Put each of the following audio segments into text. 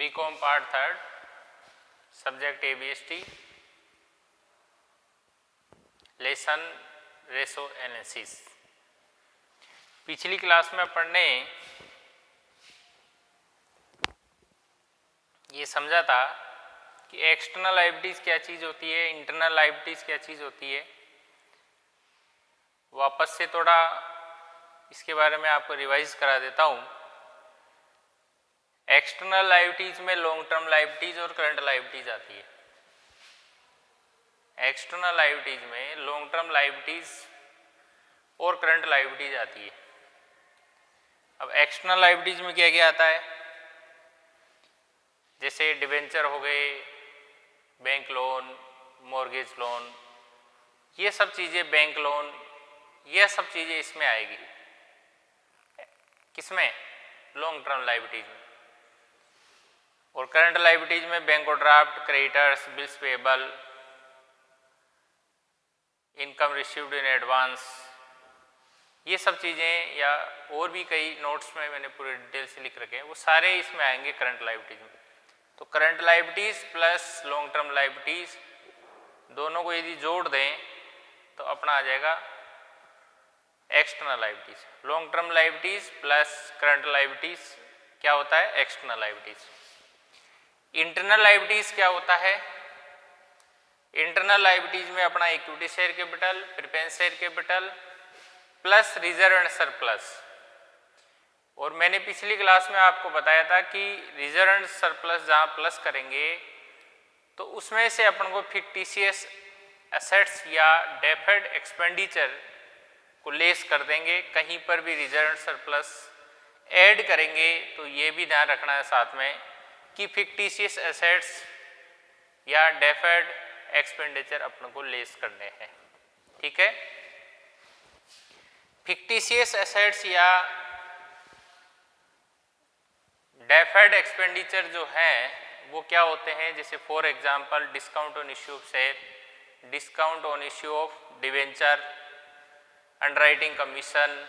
BCom part third, subject ABST, lesson ratio analysis. पिछली class में पढ़ने ये समझा था कि एक्सटर्नल लायबिलिटीज क्या चीज़ होती है, इंटरनल लायबिलिटीज क्या चीज़ होती है। वापस से थोड़ा इसके बारे में आपको रिवाइज करा देता हूँ। एक्सटर्नल लायबिलिटीज में लॉन्ग टर्म लायबिलिटीज और करंट लायबिलिटीज आती है। एक्सटर्नल लायबिलिटीज में लॉन्ग टर्म लायबिलिटीज और करंट लायबिलिटीज आती है। अब एक्सटर्नल लायबिलिटीज में क्या क्या आता है, जैसे डिबेंचर हो गए, बैंक लोन, मॉर्गेज लोन, ये सब चीज़ें, बैंक लोन, ये सब चीज़ें इसमें आएगी। किसमें? लॉन्ग टर्म लायबिलिटीज में। और करंट लायबिलिटीज में bank overdraft, creditors, bills payable, income received in advance, ये सब चीज़ें, या और भी कई नोट्स में मैंने पूरे डिटेल से लिख रखे हैं, वो सारे इसमें आएंगे करंट लायबिलिटीज में। तो current liabilities plus long term liabilities दोनों को यदि जोड़ दें तो अपना आ जाएगा external liabilities. Long term liabilities plus current liabilities क्या होता है? External liabilities. इंटरनल लायबिलिटीज क्या होता है? इंटरनल लायबिलिटीज में अपना equity share capital, preference share capital plus reserve and surplus. और मैंने पिछली क्लास में आपको बताया था कि रिजर्व एंड सरप्लस जहाँ प्लस करेंगे तो उसमें से अपन को फिक्टिशियस एसेट्स या डेफर्ड एक्सपेंडिचर को लेस कर देंगे। कहीं पर भी रिजर्व एंड सरप्लस ऐड करेंगे तो ये भी ध्यान रखना है साथ में कि फिक्टिशियस एसेट्स या डेफर्ड एक्सपेंडिचर अपन को लेस करने हैं। ठीक है, फिक्टिशियस एसेट्स या डेफर्ड एक्सपेंडिचर जो है वो क्या होते हैं, जैसे for example discount on issue of share, discount on issue of debenture, underwriting commission.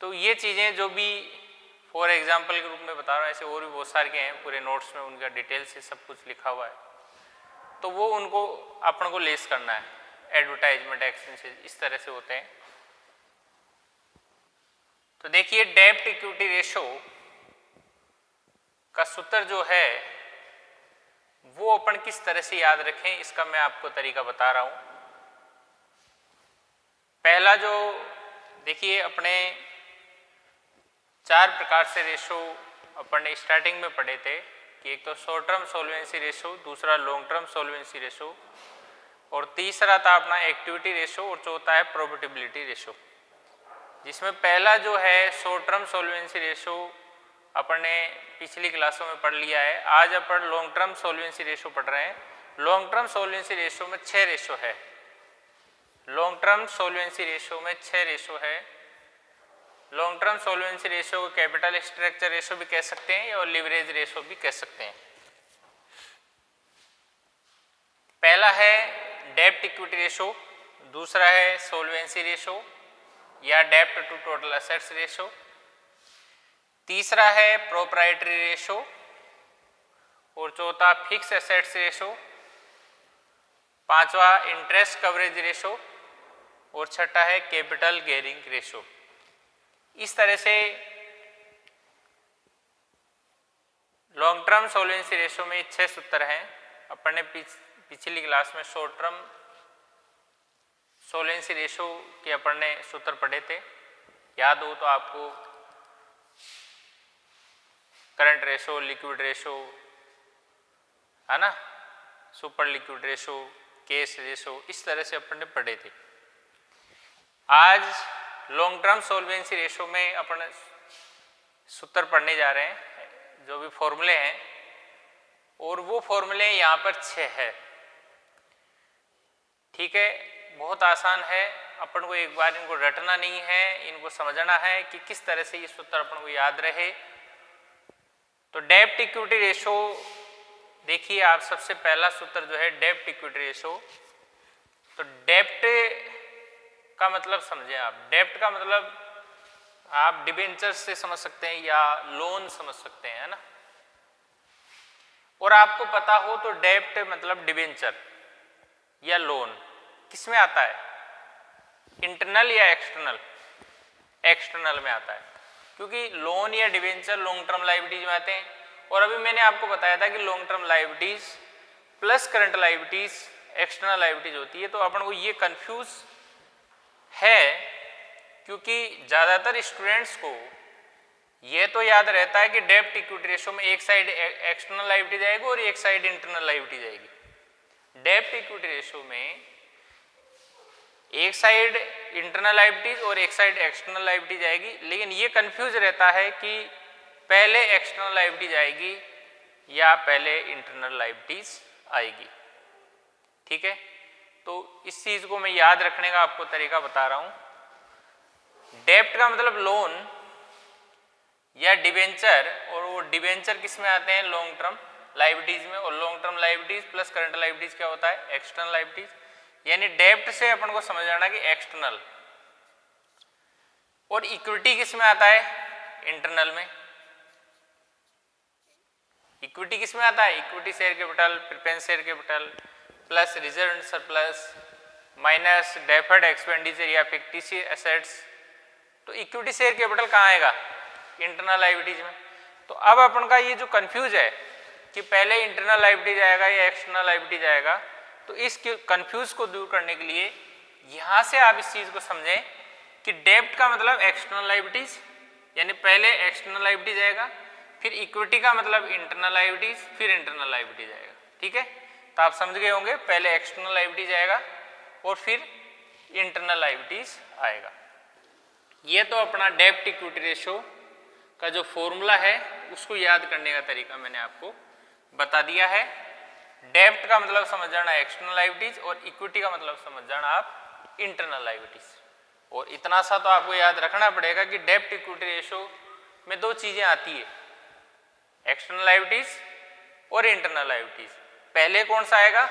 तो ये चीज़ें जो भी फॉर एग्जांपल के रूप में बता रहा हूँ, ऐसे और भी बहुत सारे हैं, पूरे नोट्स में उनका डिटेल से सब कुछ लिखा हुआ है। तो वो उनको अपन को लेस करना है। एडवर्टाइजमेंट एक्सपेंसेस इस तरह से होते हैं। तो देखिए डेब्ट इक्विटी रेशो का सूत्र जो है वो अपन किस तरह से याद रखें, इसका मैं आपको तरीका बता रहा हूं। पहला जो देखिए, अपने 4 प्रकार से रेशो अपन ने स्टार्टिंग में पढ़े थे कि एक तो शॉर्ट टर्म सॉल्वेंसी रेशो, दूसरा लॉन्ग टर्म सॉल्वेंसी रेशो, और तीसरा था अपना एक्टिविटी रेशो, और चौथा है प्रॉफिटेबिलिटी रेशो। जिसमें पहला जो है शॉर्ट टर्म सॉल्वेंसी रेशो अपन ने पिछली क्लासों में पढ़ लिया है। आज अपन लॉन्ग टर्म सॉल्वेंसी रेशो पढ़ रहे हैं। लॉन्ग टर्म सॉल्वेंसी रेशो में 6 रेशो है। लॉन्ग टर्म सॉल्वेंसी रेशो में 6 रेशो है। लॉन्ग टर्म सॉल्वेंसी रेशो को कैपिटल स्ट्रक्चर रेशो भी कह सकते हैं और लिवरेज रेशो भी कह सकते हैं। पहला है डेब्ट इक्विटी रेशो, दूसरा है सॉल्वेंसी रेशो या डेब्ट टू टोटल एसेट्स रेशो, तीसरा है प्रोप्राइटरी रेशो, और चौथा फिक्स एसेट्स रेशो, पांचवा इंटरेस्ट कवरेज रेशो, और छठा है कैपिटल गियरिंग रेशो। इस तरह से लॉन्ग टर्म सॉल्वेंसी रेशो में 6 सूत्र हैं। अपन ने पिछली क्लास में शॉर्ट टर्म सॉल्वेंसी रेशो के अपन ने सूत्र पढ़े थे, याद हो तो आपको करंट रेशो, लिक्विड रेशो है ना, super liquid ratio, cash ratio, इस तरह से अपन ने पढ़े थे। आज लॉन्ग टर्म सॉल्वेंसी रेशो में अपन सूत्र पढ़ने जा रहे हैं, जो भी फॉर्मूले हैं, और वो फॉर्मूले यहाँ पर 6 है। ठीक है, बहुत आसान है, अपन को एक बार इनको रटना नहीं है, इनको समझना है कि किस तरह से ये सूत्र अपन को याद रहे। तो डेब्ट इक्विटी रेशो देखिए आप, सबसे पहला सूत्र जो है डेब्ट इक्विटी रेशो। तो डेब्ट का मतलब समझें आप। डेब्ट का मतलब आप डिबेंचर से समझ सकते हैं या लोन समझ सकते हैं, है ना। और आपको पता हो तो डेब्ट मतलब डिबेंचर या लोन किस में आता है, इंटरनल या एक्सटर्नल, एक्सटर्नल में आता है, क्योंकि लोन या डिबेंचर लॉन्ग टर्म लायबिलिटीज में आते हैं। और अभी मैंने आपको बताया था कि long term liabilities plus current liabilities external liabilities होती है। तो अपन को ये कंफ्यूज है क्योंकि ज़्यादातर स्टूडेंट्स को ये तो याद रहता है कि डेब्ट इक्विटी रेशो में एक साइड एक्सटर्नल लायबिलिटी जाएगी और एक साइड इंटरनल लायबिलिटी जाएगी। डेब्ट इक्विटी रेशो में एक साइड इंटरनल लायबिलिटीज और एक साइड एक्सटर्नल लायबिलिटी जाएगी, लेकिन ये कंफ्यूज रहता है कि पहले एक्सटर्नल लायबिलिटी जाएगी या पहले इंटरनल लायबिलिटीज आएगी। ठीक है, तो इस चीज को मैं याद रखने का आपको तरीका बता रहा हूं। डेब्ट का मतलब लोन या डिबेंचर, और वो डिबेंचर किस में आते हैं, लॉन्ग टर्म लायबिलिटीज में, और long term liabilities plus current liabilities क्या होता है, एक्सटर्नल लायबिलिटीज। यानी डेब्ट से अपन को समझ आना कि एक्सटर्नल, और इक्विटी किस में आता है, इंटरनल में। इक्विटी किस में आता है, equity share capital, preference share capital plus reserve and surplus minus deferred expenditure या फिक्टिशियस एसेट्स। तो इक्विटी शेयर कैपिटल कहाँ आएगा, इंटरनल लायबिलिटीज में। तो अब अपन का ये जो कंफ्यूज है कि पहले इंटरनल लायबिलिटी जाएगा या एक्सटर्नल लायबिलिटी जाएगा, तो इस कंफ्यूज को दूर करने के लिए यहाँ से आप इस चीज को समझें कि डेब्ट का मतलब एक्सटर्नल लायबिलिटीज, यानी पहले एक्सटर्नल लायबिलिटी जाएगा, फिर इक्विटी का मतलब इंटरनल लायबिलिटीज, फिर इंटरनल लायबिलिटी जाएगा। ठीक है, तो आप समझ गए होंगे, पहले एक्सटर्नल लायबिलिटी जाएगा और फिर इंटरनल लायबिलिटीज आएगा। ये तो अपना डेब्ट इक्विटी रेशो का जो फॉर्मूला है उसको याद करने का तरीका मैंने आपको बता दिया है। डेब्ट का मतलब समझ जाना एक्सटर्नल लायबिलिटीज और इक्विटी का मतलब समझ जाना आप इंटरनल लायबिलिटीज। और इतना सा तो आपको याद रखना पड़ेगा कि डेब्ट इक्विटी रेशो में दो चीजें आती है, एक्सटर्नल लायबिलिटीज और इंटरनल लायबिलिटीज। पहले कौन सा आएगा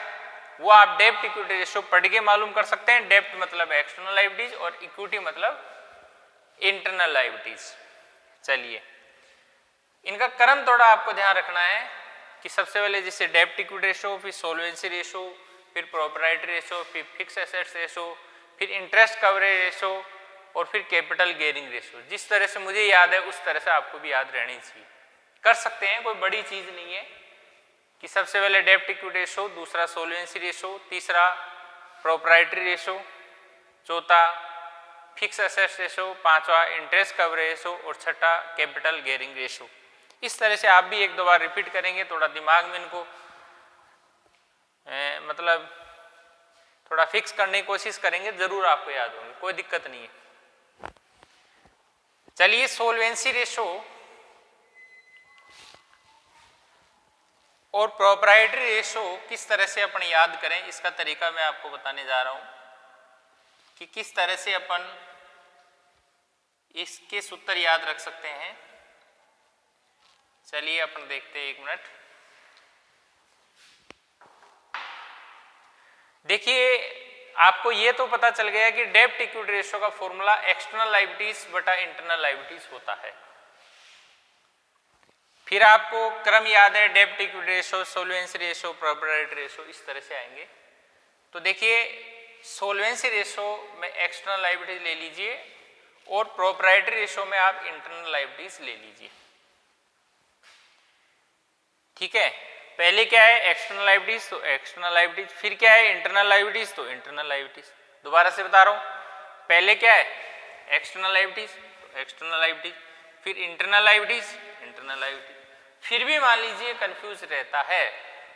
वो आप डेब्ट इक्विटी रेशो पढ़ के मालूम कर सकते हैं। डेब्ट मतलब एक्सटर्नल लायबिलिटीज और इक्विटी मतलब इंटरनल लायबिलिटीज। चलिए, इनका क्रम थोड़ा आपको ध्यान रखना है कि सबसे पहले जैसे डेब्ट इक्विटी रेशो, फिर सोल्वेंसी रेशो, फिर प्रोप्राइटरी रेशो, फिर फिक्स एसेट्स रेशो, फिर इंटरेस्ट कवरेज रेशो और फिर कैपिटल गियरिंग रेशो। जिस तरह से मुझे याद है उस तरह से आपको भी याद रहनी चाहिए। कर सकते हैं, कोई बड़ी चीज नहीं है कि सबसे पहले डेब्ट इक्विटी रेशो, दूसरा सोल्वेंसी रेशो, तीसरा प्रोप्राइटरी रेशो, चौथा फिक्स एसेट्स रेशो, पांचवा इंटरेस्ट कवरेज रेशो और छठा कैपिटल गियरिंग रेशो। इस तरह से आप भी एक दो बार रिपीट करेंगे, थोड़ा दिमाग में इनको मतलब थोड़ा फिक्स करने की कोशिश करेंगे, जरूर आपको याद होंगे, कोई दिक्कत नहीं है। चलिए, सोल्वेंसी रेशो और प्रोप्राइटरी रेशो किस तरह से अपन याद करें, इसका तरीका मैं आपको बताने जा रहा हूं कि किस तरह से अपन इसके सूत्र याद रख सकते हैं। चलिए अपन देखते हैं, एक मिनट। देखिए, आपको ये तो पता चल गया कि डेब्ट इक्विटी रेशो का फॉर्मूला एक्सटर्नल लायबिलिटीज बटा इंटरनल लायबिलिटीज होता है। फिर आपको क्रम याद है, डेब्ट equity ratio, solvency ratio, proprietary ratio, इस तरह से आएंगे। तो देखिए, सोल्वेंसी रेशो में एक्सटर्नल लायबिलिटीज ले लीजिए और प्रोप्राइटरी रेशो में आप इंटरनल लायबिलिटीज ले लीजिए। ठीक है, पहले क्या है एक्सटर्नल लायबिलिटीज, तो एक्सटर्नल लायबिलिटीज, फिर क्या है इंटरनल लायबिलिटीज, तो इंटरनल लायबिलिटीज। दोबारा से बता रहा हूं, पहले क्या है एक्सटर्नल लायबिलिटीज, तो एक्सटर्नल लायबिलिटीज, फिर इंटरनल लायबिलिटीज, इंटरनल लायबिलिटीज। फिर भी मान लीजिए कंफ्यूज रहता है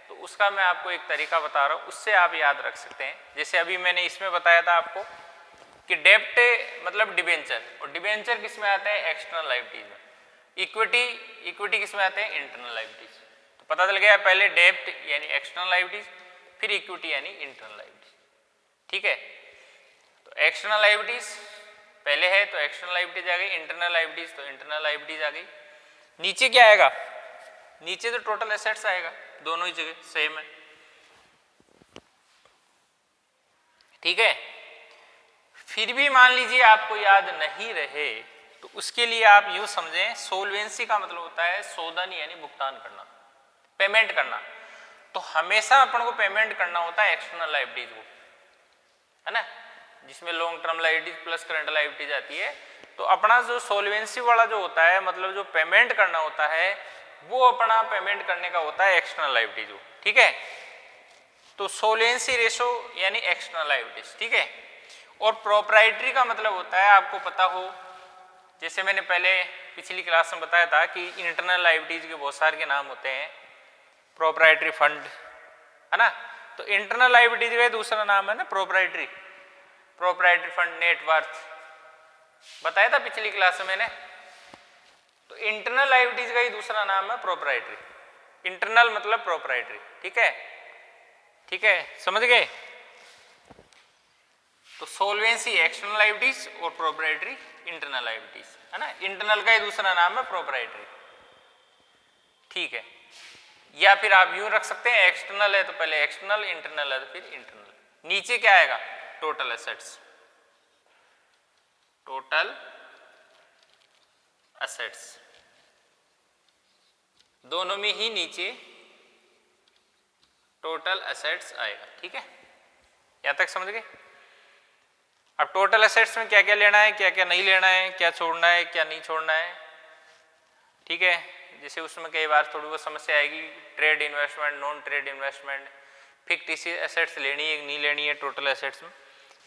तो उसका मैं आपको एक तरीका बता रहा हूं, उससे आप याद रख सकते हैं। जैसे अभी मैंने इसमें बताया था आपको कि डेब्ट मतलब डिबेंचर, और डिबेंचर किस में आते हैं, एक्सटर्नल लायबिलिटीज में। इक्विटी किस में आते हैं, इंटरनल लायबिलिटीज। तो पता चल गया, पहले डेब्ट यानी एक्सटर्नल लायबिलिटीज, फिर इक्विटी यानी इंटरनल लायबिलिटीज। ठीक है, तो एक्सटर्नल लायबिलिटीज पहले है तो एक्सटर्नल लायबिलिटीज आ गई, इंटरनल लायबिलिटीज तो इंटरनल लायबिलिटीज आ गई। नीचे क्या आएगा, नीचे तो टोटल एसेट्स आएगा, दोनों ही जगह सेम है। ठीक है, फिर भी मान लीजिए आपको याद नहीं रहे तो उसके लिए आप यूं समझें, सोल्वेंसी का मतलब होता है शोधन यानी भुगतान करना। पेमेंट करना, तो हमेशा अपन को पेमेंट करना होता है एक्सटर्नल लायबिलिटीज को, है ना, जिसमें long term liabilities plus current liabilities आती है। तो अपना जो सोल्वेंसी वाला जो होता है, मतलब जो पेमेंट करना होता है, वो अपना पेमेंट करने का होता है एक्सटर्नल लायबिलिटीज को, ठीक है। तो सोल्वेंसी रेशो यानी एक्सटर्नल लायबिलिटीज, ठीक है। और प्रोप्राइटरी का मतलब होता है, आपको पता हो, जैसे मैंने पहले पिछली क्लास में बताया था कि इंटरनल लायबिलिटीज के बहुत सारे के नाम होते हैं, प्रोप्राइटरी फंड, है ना। तो इंटरनल लायबिलिटीज का दूसरा नाम है ना प्रोप्राइटरी, प्रोप्राइटरी फंड, नेटवर्थ बताया था पिछली क्लास में मैंने। तो इंटरनल लायबिलिटीज का ही दूसरा नाम है प्रोप्राइटरी, इंटरनल मतलब प्रोप्राइटरी, ठीक है, ठीक है, समझ गए। तो सोल्वेंसी एक्सटर्नल लायबिलिटीज और प्रोप्राइटरी इंटरनल लायबिलिटीज, है ना। इंटरनल का ही दूसरा नाम है प्रोप्राइटरी, ठीक है। या फिर आप यूं रख सकते हैं, एक्सटर्नल है तो पहले एक्सटर्नल, इंटरनल है तो फिर इंटरनल। नीचे क्या आएगा, टोटल एसेट्स, टोटल एसेट्स, दोनों में ही नीचे टोटल एसेट्स आएगा, ठीक है। यहां तक समझ गए। अब टोटल एसेट्स में क्या क्या लेना है, क्या क्या नहीं लेना है, क्या छोड़ना है, क्या नहीं छोड़ना है, ठीक है। जैसे उसमें कई बार थोड़ी बहुत समस्या आएगी, trade investment, non trade investment, fixed assets लेनी है नहीं लेनी है टोटल एसेट्स में।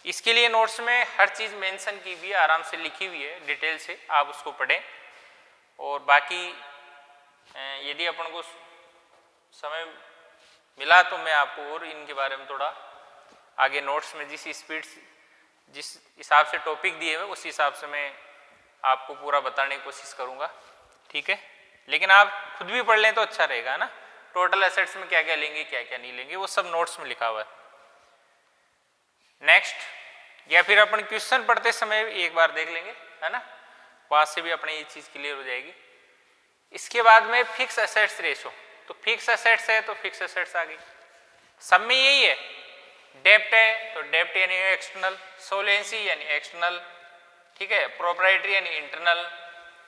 इसके लिए नोट्स में हर चीज़ मेंशन की हुई है, आराम से लिखी हुई है डिटेल से, आप उसको पढ़ें। और बाकी यदि अपन को समय मिला तो मैं आपको और इनके बारे में थोड़ा आगे नोट्स में जिस स्पीड जिस हिसाब से टॉपिक दिए हुए उस हिसाब से मैं आपको पूरा बताने की कोशिश करूँगा, ठीक है। लेकिन आप खुद भी पढ़ लें तो अच्छा रहेगा, है ना। टोटल एसेट्स में क्या क्या लेंगे क्या क्या नहीं लेंगे वो सब नोट्स में लिखा हुआ है। नेक्स्ट, या फिर अपन क्वेश्चन पढ़ते समय एक बार देख लेंगे, है ना, वहाँ से भी अपनी ये चीज़ क्लियर हो जाएगी। इसके बाद में फिक्स एसेट्स रेशो, तो फिक्स एसेट्स है तो फिक्स एसेट्स आ गई, सब में यही है। डेप्ट है तो डेप्ट यानी एक्सटर्नल, सोलेंसी यानी एक्सटर्नल, ठीक है, प्रोप्राइटरी यानी इंटरनल,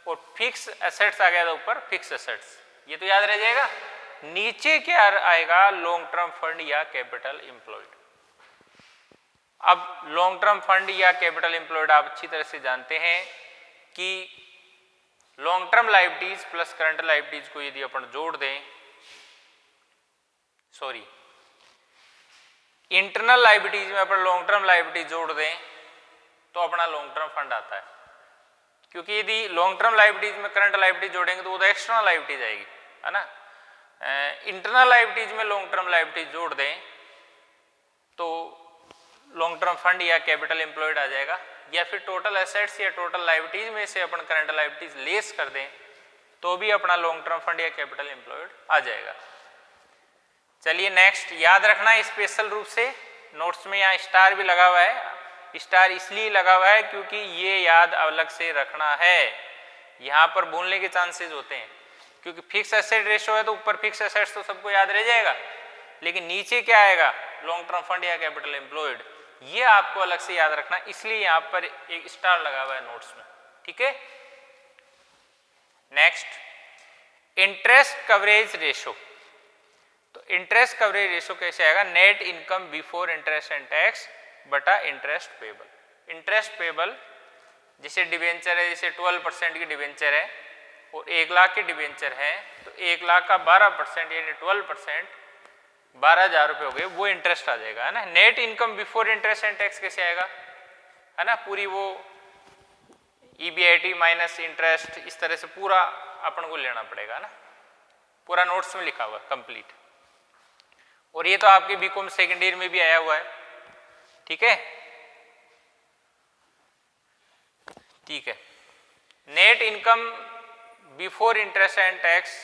और फिक्स एसेट्स आ गया था ऊपर, फिक्स एसेट्स, ये तो याद रह जाएगा। नीचे क्या आएगा, लॉन्ग टर्म फंड या कैपिटल एम्प्लॉयड। अब लॉन्ग टर्म फंड या कैपिटल एम्प्लॉयड आप अच्छी तरह से जानते हैं कि long term liabilities plus current liabilities को यदि अपन जोड़ दें, सॉरी, इंटरनल लायबिलिटीज में अपन लॉन्ग टर्म लायबिलिटीज जोड़ दें तो अपना लॉन्ग टर्म फंड आता है। क्योंकि यदि लॉन्ग टर्म लायबिलिटीज में करंट लायबिलिटीज जोड़ेंगे तो वो एक्सटर्नल लायबिलिटीज आएगी, है ना। इंटरनल लायबिलिटीज में लॉन्ग टर्म लायबिलिटीज जोड़ दें तो लॉन्ग टर्म फंड या कैपिटल एम्प्लॉयड आ जाएगा, या फिर टोटल एसेट्स या टोटल लायबिलिटीज में से अपन करंट लायबिलिटीज लेस कर दें तो भी अपना लॉन्ग टर्म फंड या कैपिटल एम्प्लॉयड आ जाएगा। चलिए नेक्स्ट, याद रखना स्पेशल रूप से, नोट्स में यहाँ स्टार भी लगा हुआ है। स्टार इसलिए लगा हुआ है क्योंकि ये याद अलग से रखना है, यहाँ पर भूलने के चांसेस होते हैं। क्योंकि फिक्स एसेट रेशो है तो ऊपर फिक्स एसेट्स तो सबको याद रह जाएगा, लेकिन नीचे क्या आएगा, लॉन्ग टर्म फंड या कैपिटल एम्प्लॉयड, ये आपको अलग से याद रखना, इसलिए यहाँ पर एक स्टार लगा हुआ है नोट्स में, ठीक है। Next, interest coverage ratio. तो इंटरेस्ट कवरेज रेशो कैसे आएगा, net income before interest and tax बटा इंटरेस्ट पेबल। इंटरेस्ट पेबल जैसे डिवेंचर है, जैसे 12% की डिवेंचर है और 1 लाख की डिवेंचर है, तो 1 लाख का 12% यानी 12% 12,000 रुपये हो गए, वो इंटरेस्ट आ जाएगा, है ना। Net income before interest and tax कैसे आएगा, है ना, पूरी वो EBIT माइनस इंटरेस्ट, इस तरह से पूरा अपन को लेना पड़ेगा ना, पूरा नोट्स में लिखा हुआ कंप्लीट। और ये तो आपके बीकॉम सेकेंड ईयर में भी आया हुआ है, ठीक है, ठीक है। Net income before interest and tax,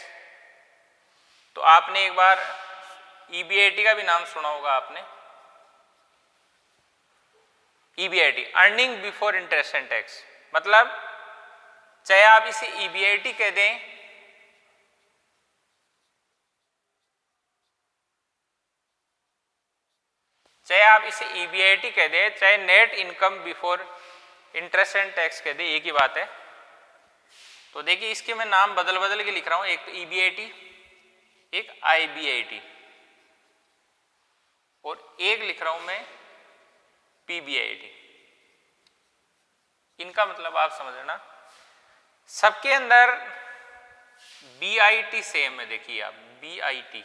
तो आपने एक बार EBIT का भी नाम सुना होगा आपने, EBIT earning before interest and tax, मतलब चाहे आप इसे EBIT कह दें चाहे आप इसे EBIT कह दें, चाहे net income before interest and tax कह दें, एक ही बात है। तो देखिए इसके मैं नाम बदल बदल के लिख रहा हूं, एक तो EBIT, एक IBIT और एक लिख रहा हूं मैं PBIT। इनका मतलब आप समझना, सबके अंदर BIT सेम है। देखिए आप BIT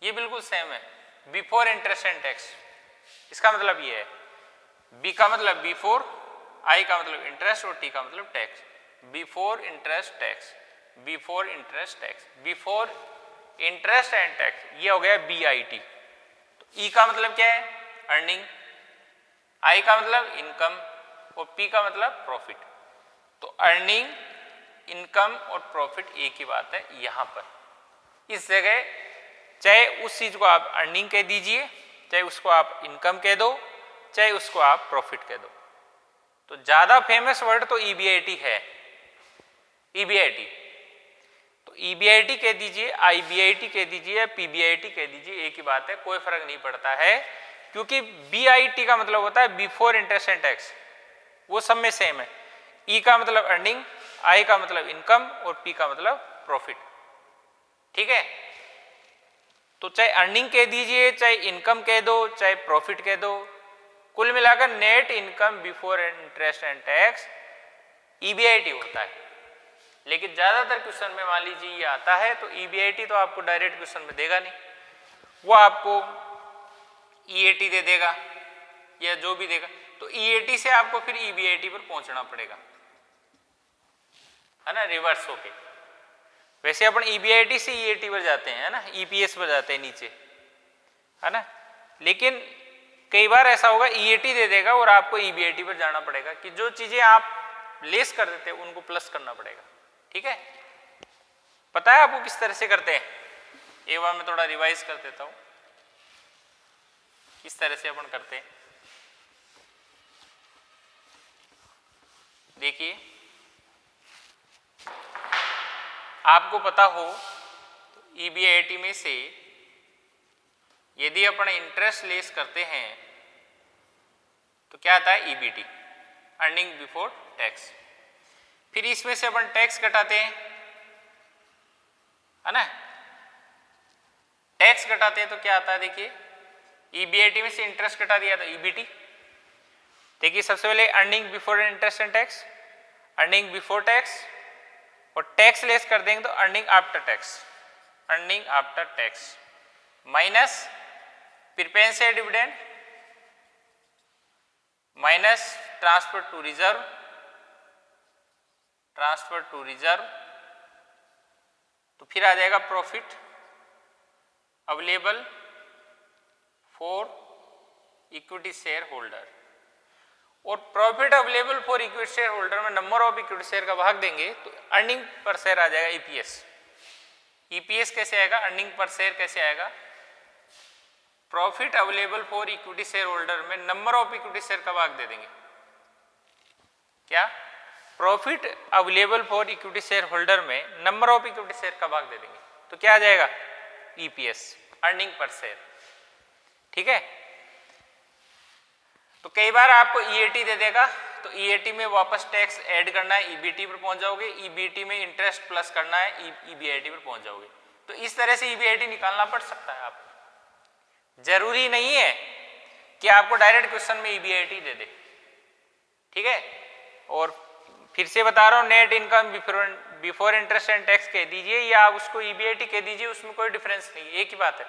ये बिल्कुल सेम है, बिफोर इंटरेस्ट एंड टैक्स। इसका मतलब ये है, B का मतलब बिफोर, I का मतलब इंटरेस्ट और T का मतलब tax. Before interest tax, before interest tax, before interest and tax, ये हो गया BIT। तो E का मतलब क्या है? अर्निंग, I का मतलब इनकम और P का मतलब प्रॉफिट। तो अर्निंग, इनकम और प्रॉफिट एक ही बात है यहां पर। इस जगह चाहे उस चीज को आप अर्निंग कह दीजिए, चाहे उसको आप इनकम कह दो, चाहे उसको आप प्रॉफिट कह दो। तो ज्यादा फेमस वर्ड तो EBIT है, EBIT। तो EBIT कह दीजिए, IBIT कह दीजिए या PBIT कह दीजिए, एक ही बात है, कोई फर्क नहीं पड़ता है। क्योंकि BIT का मतलब होता है बिफोर इंटरेस्ट एंड टैक्स, वो सब में सेम है। E का मतलब अर्निंग, I का मतलब इनकम और P का मतलब प्रॉफिट। ठीक है, तो चाहे अर्निंग कह दीजिए, चाहे इनकम कह दो, चाहे प्रॉफिट कह दो, कुल मिलाकर net income before interest and tax EBIT होता है। लेकिन ज्यादातर क्वेश्चन में मान लीजिए ये आता है तो EBIT तो आपको डायरेक्ट क्वेश्चन में देगा नहीं, वो आपको EAT दे देगा या जो भी देगा। तो EAT से आपको फिर EBIT पर पहुंचना पड़ेगा, है ना, रिवर्स होके। वैसे अपन EBIT से EAT पर जाते हैं, है ना, EPS पर जाते हैं नीचे, है ना। लेकिन कई बार ऐसा होगा EAT दे देगा और आपको EBIT पर जाना पड़ेगा, कि जो चीजें आप लेस कर देते हैं उनको प्लस करना पड़ेगा। ठीक है, पता है आपको किस तरह से करते हैं? एक बार मैं थोड़ा रिवाइज कर देता हूं किस तरह से अपन करते हैं। देखिए, आपको पता हो तो EBIT में से यदि अपन इंटरेस्ट लेस करते हैं तो क्या आता है? EBT, earning before tax. फिर इसमें से अपन टैक्स घटाते हैं, है ना, टैक्स घटाते हैं तो क्या आता है? देखिए, EBIT में से इंटरेस्ट घटा दिया तो EBT। देखिए, सबसे पहले earning before interest and tax, earning before tax, और टैक्स लेस कर देंगे तो earning after tax, earning after tax, minus preference dividend, minus transfer to reserve, transfer to reserve, तो फिर आ जाएगा profit available for equity share holder. और profit available for equity share holder में नंबर ऑफ इक्विटी शेयर का भाग देंगे तो अर्निंग पर शेयर आ जाएगा EPS। EPS कैसे आएगा? अर्निंग पर शेयर कैसे आएगा? Profit available for equity share holder में नंबर ऑफ इक्विटी शेयर का भाग दे देंगे। क्या? Profit available for equity share holder में नंबर ऑफ इक्विटी शेयर का भाग दे देंगे तो क्या आ जाएगा? EPS, earning per share. ठीक है, तो कई बार आपको EAT दे देगा तो EAT में वापस टैक्स ऐड करना है, EBT पर पहुंच जाओगे, EBT में इंटरेस्ट प्लस करना है, EBIT पर पहुंच जाओगे। तो इस तरह से EBIT निकालना पड़ सकता है आपको, जरूरी नहीं है कि आपको डायरेक्ट क्वेश्चन में EBIT दे दे। ठीक है, और फिर से बता रहा हूं, net income before interest and tax कह दीजिए या आप उसको EBIT कह दीजिए, उसमें कोई डिफरेंस नहीं, एक ही बात है।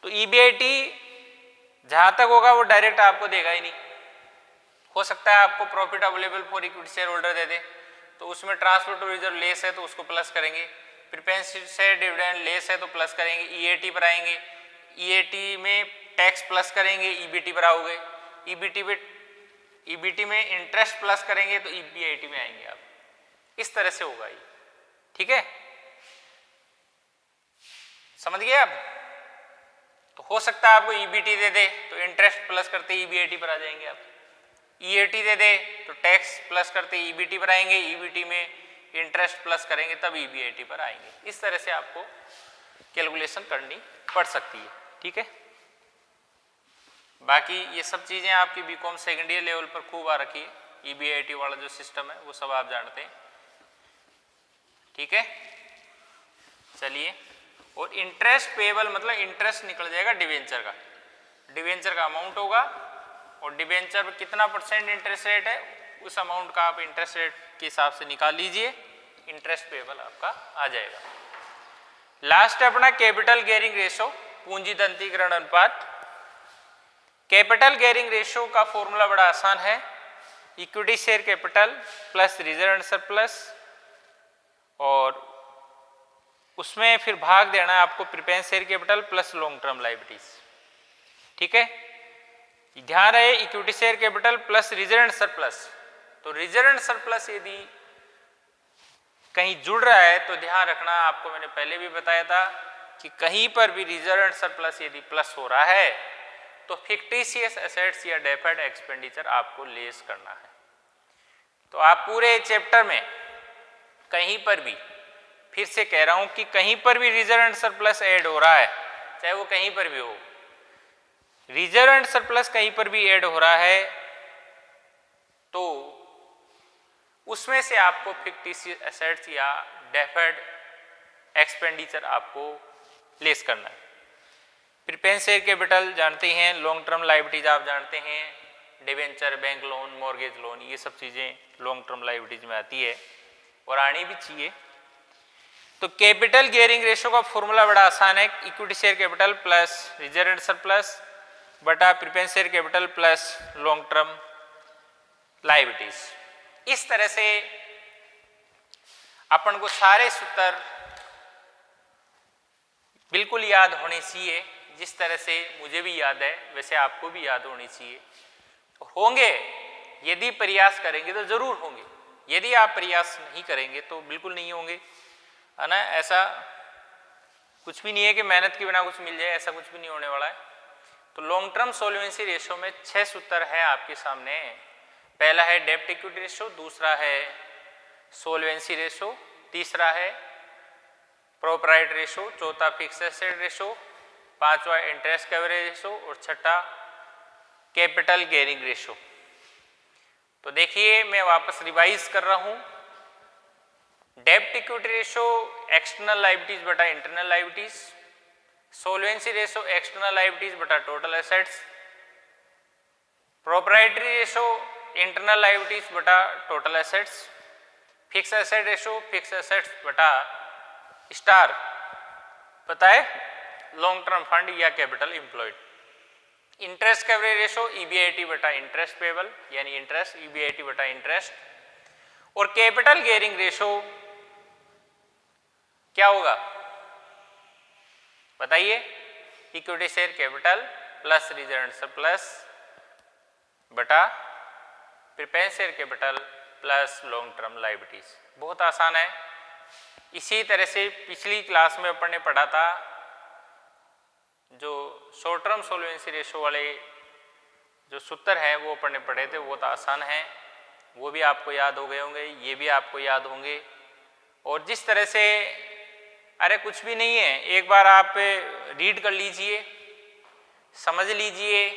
तो EBIT जहां तक होगा वो डायरेक्ट आपको देगा ही नहीं। हो सकता है आपको profit available for equity share holder दे दे तो उसमें ट्रांसफर टू रिजर्व लेस है तो उसको प्लस करेंगे, प्रीपेंस शेयर डिविडेंड लेस है तो प्लस करेंगे, EAT पर आएंगे, EAT में टैक्स प्लस करेंगे, EBT पर आओगे, EBT में इंटरेस्ट प्लस करेंगे तो EBIT में आएंगे आप। इस तरह से होगा ये। ठीक है, समझ गए आप? तो हो सकता है आपको EBT दे दे तो इंटरेस्ट प्लस करते EBIT पर आ जाएंगे आप, EAT दे दे तो टैक्स प्लस करते EBT पर आएंगे, EBT में इंटरेस्ट प्लस करेंगे तब EBIT पर आएंगे। इस तरह से आपको कैलकुलेशन करनी पड़ सकती है। ठीक है, बाकी ये सब चीज़ें आपकी BCom सेकेंड ईयर लेवल पर खूब आ रखी है, EBIT वाला जो सिस्टम है वो सब आप जानते हैं। ठीक है, चलिए और इंटरेस्ट पेबल मतलब इंटरेस्ट निकल जाएगा डिवेंचर का, डिवेंचर का अमाउंट होगा और डिवेंचर पर कितना % इंटरेस्ट रेट है उस अमाउंट का आप इंटरेस्ट रेट के हिसाब से निकाल लीजिए, इंटरेस्ट पेबल आपका आ जाएगा। लास्ट है अपना कैपिटल गियरिंग रेशो, पूंजी दंतीकरण अनुपात। कैपिटल गियरिंग रेशो का फॉर्मूला बड़ा आसान है, equity share capital plus reserve and surplus, और उसमें फिर भाग देना है आपको preference share capital plus long term liabilities. ठीक है, ध्यान रहे equity share capital plus reserve and surplus, तो रिजर्व एंड सरप्लस यदि कहीं जुड़ रहा है तो ध्यान रखना, आपको मैंने पहले भी बताया था कि कहीं पर भी रिजर्व एंड सरप्लस यदि प्लस हो रहा है तो फिक्टिशियस एसेट्स या डेफर्ड एक्सपेंडिचर आपको लेस करना है। तो आप पूरे चैप्टर में कहीं पर भी, फिर से कह रहा हूं कि कहीं पर भी रिजर्व एंड सरप्लस ऐड हो रहा है, चाहे वो कहीं पर भी हो, रिजर्व एंड सरप्लस कहीं पर भी ऐड हो रहा है तो उसमें से आपको फिक्टिशियस एसेट्स या डेफर्ड एक्सपेंडिचर आपको लेस करना है। प्रीफरेंस शेयर कैपिटल जानते हैं, लॉन्ग टर्म लायबिलिटीज आप जानते हैं, debenture, bank loan, mortgage loan, ये सब चीज़ें लॉन्ग टर्म लायबिलिटीज में आती है और आनी भी चाहिए। तो कैपिटल गियरिंग रेशो का फॉर्मूला बड़ा आसान है, equity share capital plus reserve and surplus बटा preference share capital plus long term liabilities. इस तरह से अपन को सारे सूत्र बिल्कुल याद होने चाहिए, जिस तरह से मुझे भी याद है वैसे आपको भी याद होनी चाहिए। होंगे, यदि प्रयास करेंगे तो जरूर होंगे, यदि आप प्रयास नहीं करेंगे तो बिल्कुल नहीं होंगे, है ना। ऐसा कुछ भी नहीं है कि मेहनत के बिना कुछ मिल जाए, ऐसा कुछ भी नहीं होने वाला है। तो लॉन्ग टर्म सॉल्वेंसी रेशो में 6 सूत्र है आपके सामने। पहला है डेब्ट इक्विटी रेशो, दूसरा है सॉल्वेंसी रेशो, तीसरा है प्रोप्राइट रेशो, चौथा फिक्स्ड एसेट रेशो, पांचवा इंटरेस्ट कवरेज रेशो और छठा कैपिटल गियरिंग रेशो। तो देखिए मैं वापस रिवाइज कर रहा हूं, डेब्ट इक्विटी रेशो एक्सटर्नल लायबिलिटीज बटा internal liabilities, solvency ratio external liabilities बटा total assets, proprietary ratio internal liabilities बटा total assets, fix asset ratio fix assets बटा स्टार पता है लॉन्ग टर्म फंड या capital employed, interest coverage ratio EBIT बटा interest payable यानी इंटरेस्ट ईबीआईटी बटा इंटरेस्ट, और कैपिटल गियरिंग रेशो क्या होगा बताइए, equity share capital plus reserve and surplus बटा preference share capital plus long term liabilities. बहुत आसान है। इसी तरह से पिछली क्लास में अपन ने पढ़ा था, जो शॉर्ट टर्म सॉल्वेंसी रेशो वाले जो सूत्र हैं वो अपन ने पढ़े थे, वो तो आसान है, वो भी आपको याद हो गए होंगे, ये भी आपको याद होंगे। और जिस तरह से अरे कुछ भी नहीं है, एक बार आप रीड कर लीजिए, समझ लीजिए,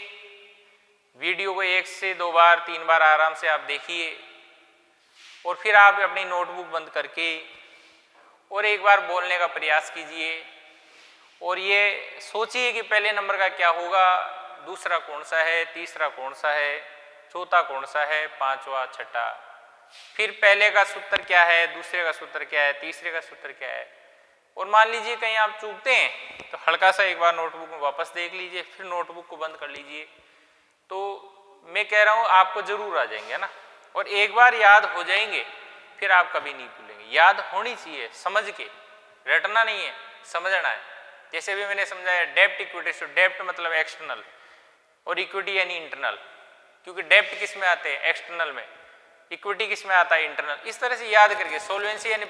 वीडियो को 1 से 2 बार 3 बार आराम से आप देखिए और फिर आप अपनी नोटबुक बंद करके और एक बार बोलने का प्रयास कीजिए और ये सोचिए कि पहले नंबर का क्या होगा, दूसरा कौन सा है, तीसरा कौन सा है, चौथा कौन सा है, पांचवा, छठा, फिर पहले का सूत्र क्या है, दूसरे का सूत्र क्या है, तीसरे का सूत्र क्या है। और मान लीजिए कहीं आप चूकते हैं तो हल्का सा एक बार नोटबुक में वापस देख लीजिए, फिर नोटबुक को बंद कर लीजिए। तो मैं कह रहा हूँ आपको जरूर आ जाएंगे ना, और एक बार याद हो जाएंगे फिर आप कभी नहीं भूलेंगे। याद होनी चाहिए, समझ के, रटना नहीं है, समझना है। जैसे भी मैंने समझाया डेब्ट इक्विटी, तो डेब्ट मतलब एक्सटर्नल और इक्विटी यानी इंटरनल, क्योंकि डेब्ट किस में आते हैं एक्सटर्नल में, इक्विटी किस में आता है इंटरनल। इस तरह से याद करके, सोल्वेंसी यानी